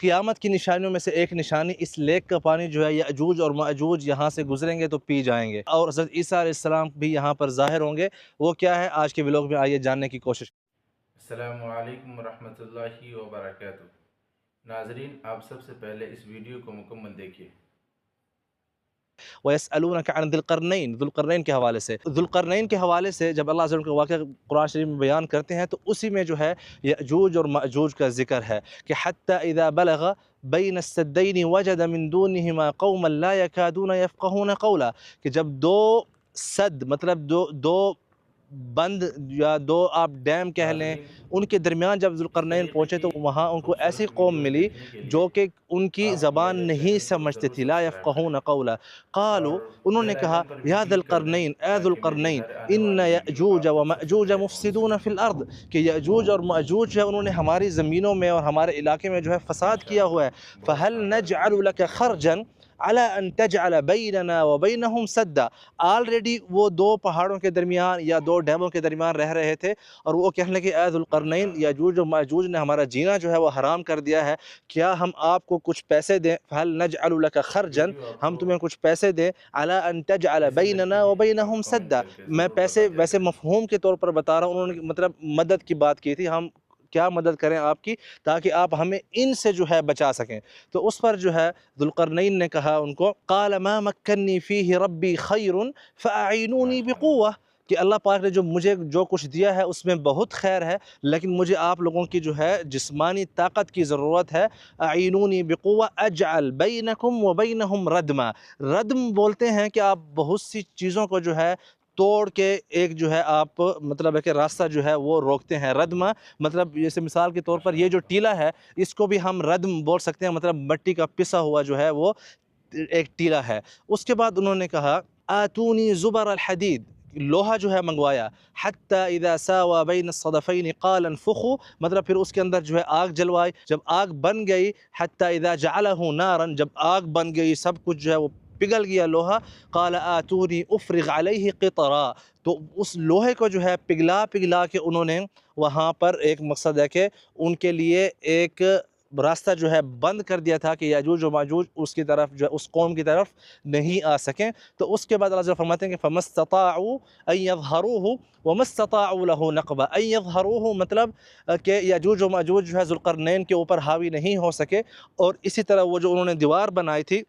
क़यामत की निशानियों में से एक निशानी इस लेक का पानी जो है यअजूज और मअजूज यहाँ से गुजरेंगे तो पी जाएंगे, और हज़रत ईसा अलैहिस्सलाम भी यहाँ पर ज़ाहिर होंगे। वो क्या है, आज के व्लॉग में आइए जानने की कोशिश। अस्सलामु अलैकुम रहमतुल्लाहि व बरकातुहू। नाज़रीन, आप सबसे पहले इस वीडियो को मुकम्मल देखिए। वयसअलूनक अन ज़ुल्क़रनैन, ज़ुल्क़रनैन के हवाले से, ज़ुल्क़रनैन के हवाले से जब अल्लाह का वाक़या कुरान शरीफ में बयान करते हैं तो उसी में जो है यअजूज और मअजूज का ज़िक्र है कि हत्ता इज़ा बलग़ बैन अस्सद्दैन वजद मिन दूनिहिमा कौमन ला यकादून यफ़क़हून क़ौला, कि जब दो सद मतलब दो दो बंद या दो आप डैम कह लें, नाज़रीन, उनके दरमियान जब इस ज़ुल्क़रनैन तरीक़े पहुँचे की तो वहाँ उनको ऐसी खूबसूरत कौम वीडियोज़ मिली देखने के लिए जो कि उनकी आप ज़बान मेरे नहीं चैनल को समझती ज़रूर थी, ला सब्सक्राइब करें यफ़क़हून क़ौला। क़ालू, और उन्होंने बेल कहा, आइकन पर भी या क्लिक कर दें ज़ुल्क़रनैन, ए ताकि मेरी ज़ुल्क़रनैन, हर आने इन्न वाली वीडियो यअजूज व आप सबसे मअजूज पहले पहुँच मुफ़सिदून सके। फ़िल अर्द, कि यअजूज और मअजूज है उन्होंने हमारी ज़मीनों में और हमारे इलाके में जो है फ़साद किया हुआ है। माशाअल्लाह, बहुत फ़हल शानदार नजअलु वीडियो। लक खर्जन अला अन तजअल बैनना व बैनहुम सद्दा। ऑलरेडी वो दो पहाड़ों के दरमियान या दो डैमों के दरमियान रह रहे थे और वो कहने लगे, ए ज़ुल्क़रनैन, माशाअल्लाह, याजूज और माजूज ने हमारा जीना जो है वो हराम कर दिया है, क्या हम आपको कुछ पैसे दें? फ़हल नजअलु लक खर्जन, वीडियो हम आपको तुम्हें कुछ पैसे दें, अला अन तजअल कैसी लगती बैनना व है आप बैनहुम कमेंट सद्दा। करके मैं ज़रूर पैसे बता दिया वैसे करें। मफ़हूम के तौर पर बता रहा हूँ, उन्होंने मतलब मदद की बात की थी, हम क्या मदद करें आपकी ताकि आप हमें इनसे जो है बचा सकें। तो उस पर जो है ज़ुल्क़रनैन ने कहा उनको, क़ाल मा मक्कन्नी फ़ीहि रब्बी ख़ैरुन फ़अईनूनी माशाअल्लाह, बिक़ुव्वा, कि अल्लाह पाक ने जो मुझे जो कुछ दिया है उसमें बहुत खैर है, लेकिन मुझे आप लोगों की जो है जिस्मानी ताकत की ज़रूरत है। अईनूनी बिक़ुव्वा अजअल बैनकुम व बैनहुम रदमा। रद्म बोलते हैं कि आप बहुत सी चीज़ों को जो है तोड़ के एक जो है आप मतलब है कि रास्ता जो है वो रोकते हैं। रद्म मतलब जैसे मिसाल के तौर पर ये जो माशाअल्लाह, टीला है, इसको भी हम रद्म बोल सकते हैं, मतलब मिट्टी का पिसा हुआ जो है वो एक टीला है। उसके बाद उन्होंने कहा, आतूनी ज़ुबर अल हदीद, लोहा जो है मंगवाया। हत्ता इज़ा सावा बैन अस्सदफ़ैन क़ाल अनफ़ुख़ू, मतलब फिर उसके अंदर जो है आग जलवाई, जब आग बन गई, हत्ता इज़ा जअलहू नारन, जब आग बन गई सब कुछ जो है वो पिघल गया लोहा। क़ाल आतूनी उफ़रिग़ अलैहि क़ितरा, तो उस लोहे को जो है पिघला पिघला के उन्होंने वहाँ पर एक मकसद है कि उनके लिए एक रास्ता जो है बंद कर दिया था कि याजूज और माजूज उसकी तरफ जो है उस कौम की तरफ नहीं आ सकें। तो उसके बाद अल्लाह फरमाते हैं कि फ़मस्तताऊ अन यज़हरूहु वमस्तताऊ लहू नक़बा। अन यज़हरूहु मतलब कि याजूज और माजूज जो है ज़ुल्क़रनैन के ऊपर हावी नहीं हो सके, और इसी तरह वो जो उन्होंने दीवार बनाई थी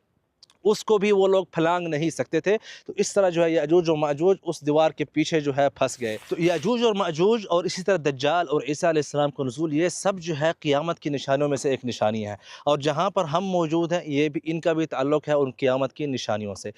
उसको भी वो लोग फलांग नहीं सकते थे। तो इस तरह जो है याजूज और माजूज उस दीवार के पीछे जो है फंस गए। तो याजूज और माजूज और इसी तरह दज्जाल और ईसा अलैहिस्सलाम का नुज़ूल, ये सब जो है क़यामत की निशानियों में से एक निशानी है, और जहाँ पर हम मौजूद हैं ये भी, इनका भी ताल्लुक़ है उन क़यामत की निशानियों से।